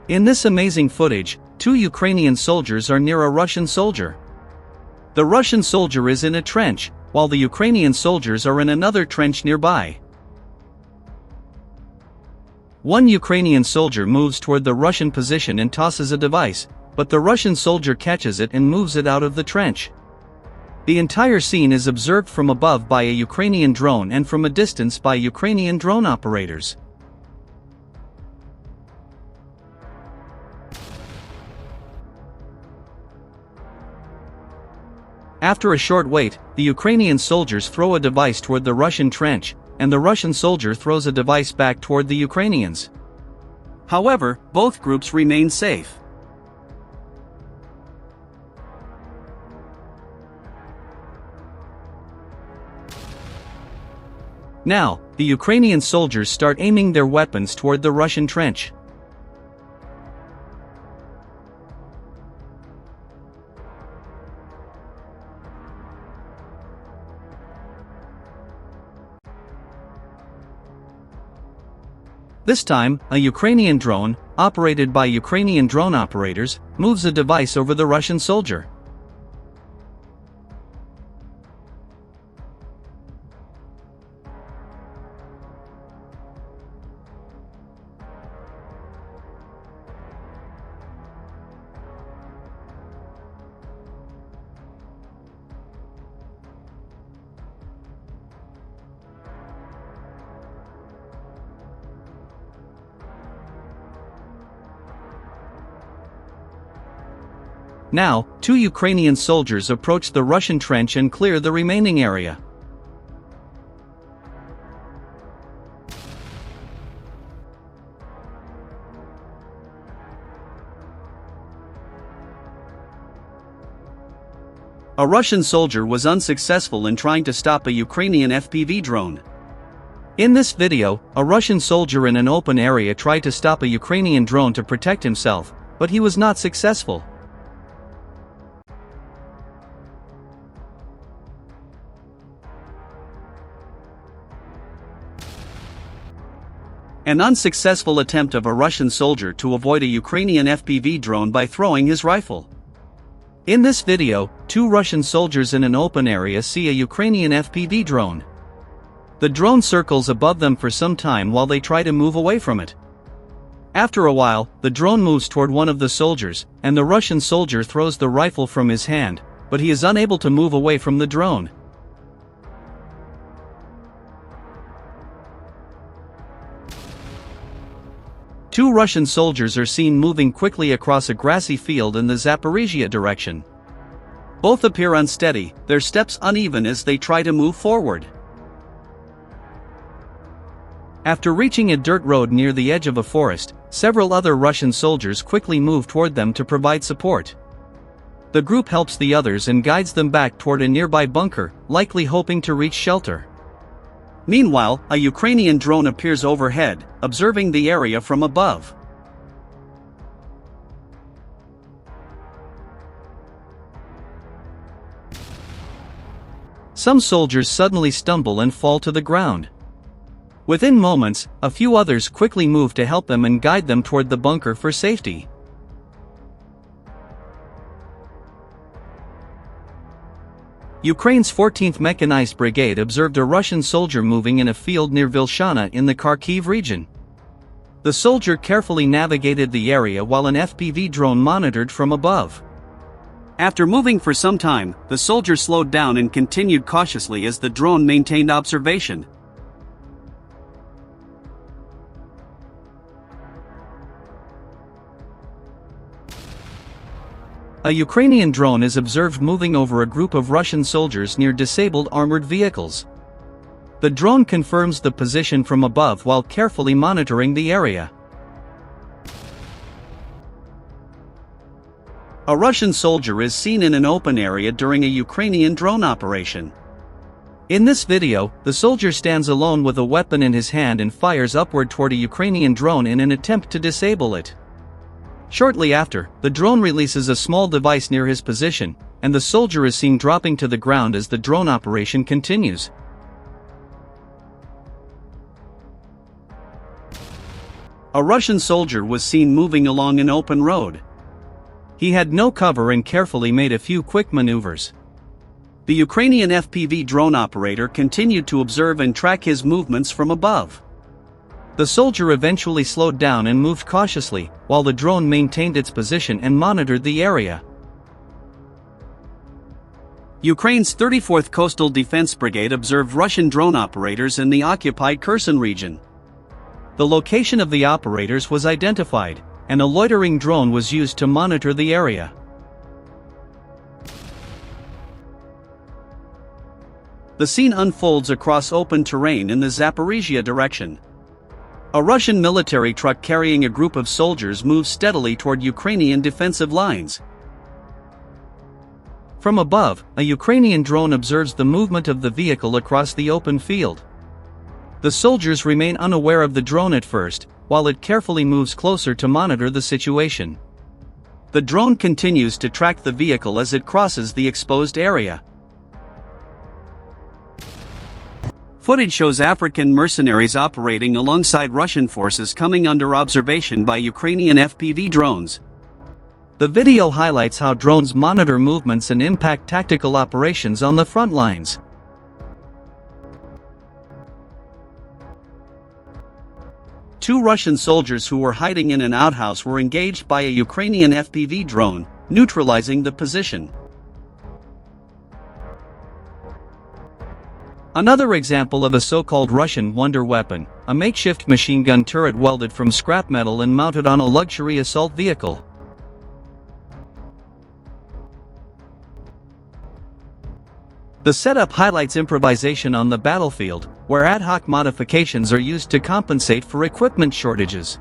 In this amazing footage, two Ukrainian soldiers are near a Russian soldier. The Russian soldier is in a trench, while the Ukrainian soldiers are in another trench nearby. One Ukrainian soldier moves toward the Russian position and tosses a device, but the Russian soldier catches it and moves it out of the trench. The entire scene is observed from above by a Ukrainian drone and from a distance by Ukrainian drone operators. After a short wait, the Ukrainian soldiers throw a device toward the Russian trench, and the Russian soldier throws a device back toward the Ukrainians. However, both groups remain safe. Now, the Ukrainian soldiers start aiming their weapons toward the Russian trench. This time, a Ukrainian drone, operated by Ukrainian drone operators, moves a device over the Russian soldier. Now, two Ukrainian soldiers approach the Russian trench and clear the remaining area. A Russian soldier was unsuccessful in trying to stop a Ukrainian FPV drone. In this video, a Russian soldier in an open area tried to stop a Ukrainian drone to protect himself, but he was not successful. An unsuccessful attempt of a Russian soldier to avoid a Ukrainian FPV drone by throwing his rifle. In this video, two Russian soldiers in an open area see a Ukrainian FPV drone. The drone circles above them for some time while they try to move away from it. After a while, the drone moves toward one of the soldiers, and the Russian soldier throws the rifle from his hand, but he is unable to move away from the drone. Two Russian soldiers are seen moving quickly across a grassy field in the Zaporizhia direction. Both appear unsteady, their steps uneven as they try to move forward. After reaching a dirt road near the edge of a forest, several other Russian soldiers quickly move toward them to provide support. The group helps the others and guides them back toward a nearby bunker, likely hoping to reach shelter. Meanwhile, a Ukrainian drone appears overhead, observing the area from above. Some soldiers suddenly stumble and fall to the ground. Within moments, a few others quickly move to help them and guide them toward the bunker for safety. Ukraine's 14th Mechanized Brigade observed a Russian soldier moving in a field near Vilshana in the Kharkiv region. The soldier carefully navigated the area while an FPV drone monitored from above. After moving for some time, the soldier slowed down and continued cautiously as the drone maintained observation. A Ukrainian drone is observed moving over a group of Russian soldiers near disabled armored vehicles. The drone confirms the position from above while carefully monitoring the area. A Russian soldier is seen in an open area during a Ukrainian drone operation. In this video, the soldier stands alone with a weapon in his hand and fires upward toward a Ukrainian drone in an attempt to disable it. Shortly after, the drone releases a small device near his position, and the soldier is seen dropping to the ground as the drone operation continues. A Russian soldier was seen moving along an open road. He had no cover and carefully made a few quick maneuvers. The Ukrainian FPV drone operator continued to observe and track his movements from above. The soldier eventually slowed down and moved cautiously, while the drone maintained its position and monitored the area. Ukraine's 34th Coastal Defense Brigade observed Russian drone operators in the occupied Kherson region. The location of the operators was identified, and a loitering drone was used to monitor the area. The scene unfolds across open terrain in the Zaporizhia direction. A Russian military truck carrying a group of soldiers moves steadily toward Ukrainian defensive lines. From above, a Ukrainian drone observes the movement of the vehicle across the open field. The soldiers remain unaware of the drone at first, while it carefully moves closer to monitor the situation. The drone continues to track the vehicle as it crosses the exposed area. Footage shows African mercenaries operating alongside Russian forces coming under observation by Ukrainian FPV drones. The video highlights how drones monitor movements and impact tactical operations on the front lines. Two Russian soldiers who were hiding in an outhouse were engaged by a Ukrainian FPV drone, neutralizing the position. Another example of a so-called Russian wonder weapon, a makeshift machine gun turret welded from scrap metal and mounted on a luxury assault vehicle. The setup highlights improvisation on the battlefield, where ad hoc modifications are used to compensate for equipment shortages.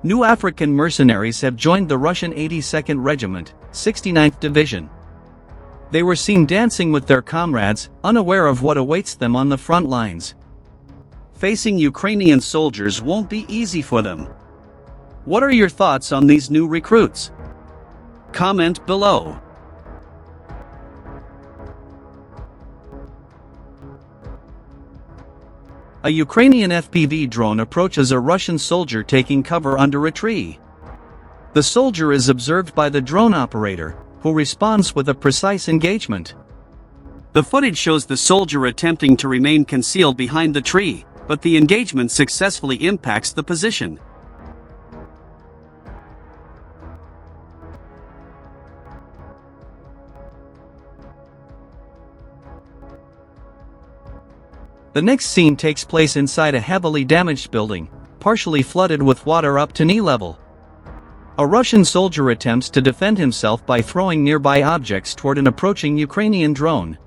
New African mercenaries have joined the Russian 82nd Regiment, 69th Division. They were seen dancing with their comrades, unaware of what awaits them on the front lines. Facing Ukrainian soldiers won't be easy for them. What are your thoughts on these new recruits? Comment below. A Ukrainian FPV drone approaches a Russian soldier taking cover under a tree. The soldier is observed by the drone operator, who responds with a precise engagement. The footage shows the soldier attempting to remain concealed behind the tree, but the engagement successfully impacts the position. The next scene takes place inside a heavily damaged building, partially flooded with water up to knee level. A Russian soldier attempts to defend himself by throwing nearby objects toward an approaching Ukrainian drone.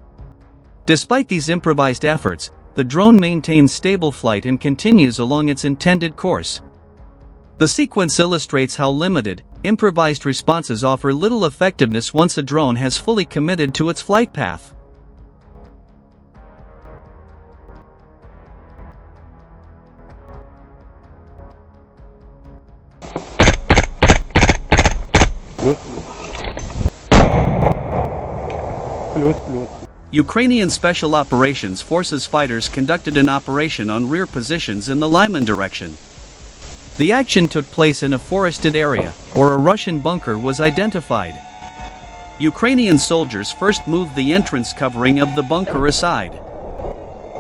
Despite these improvised efforts, the drone maintains stable flight and continues along its intended course. The sequence illustrates how limited, improvised responses offer little effectiveness once a drone has fully committed to its flight path. Ukrainian Special Operations Forces fighters conducted an operation on rear positions in the Lyman direction. The action took place in a forested area, where a Russian bunker was identified. Ukrainian soldiers first moved the entrance covering of the bunker aside.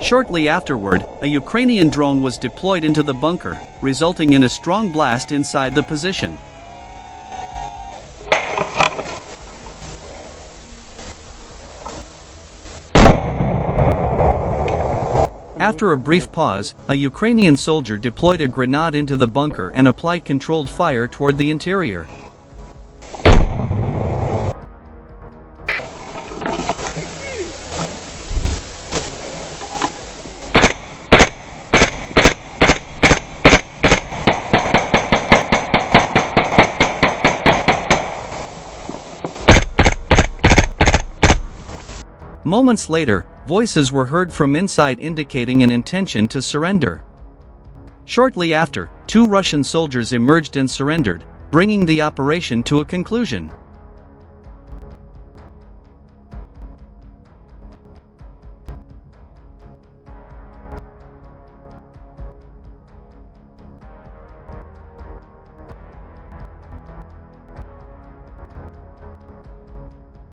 Shortly afterward, a Ukrainian drone was deployed into the bunker, resulting in a strong blast inside the position. After a brief pause, a Ukrainian soldier deployed a grenade into the bunker and applied controlled fire toward the interior. Moments later, voices were heard from inside indicating an intention to surrender. Shortly after, two Russian soldiers emerged and surrendered, bringing the operation to a conclusion.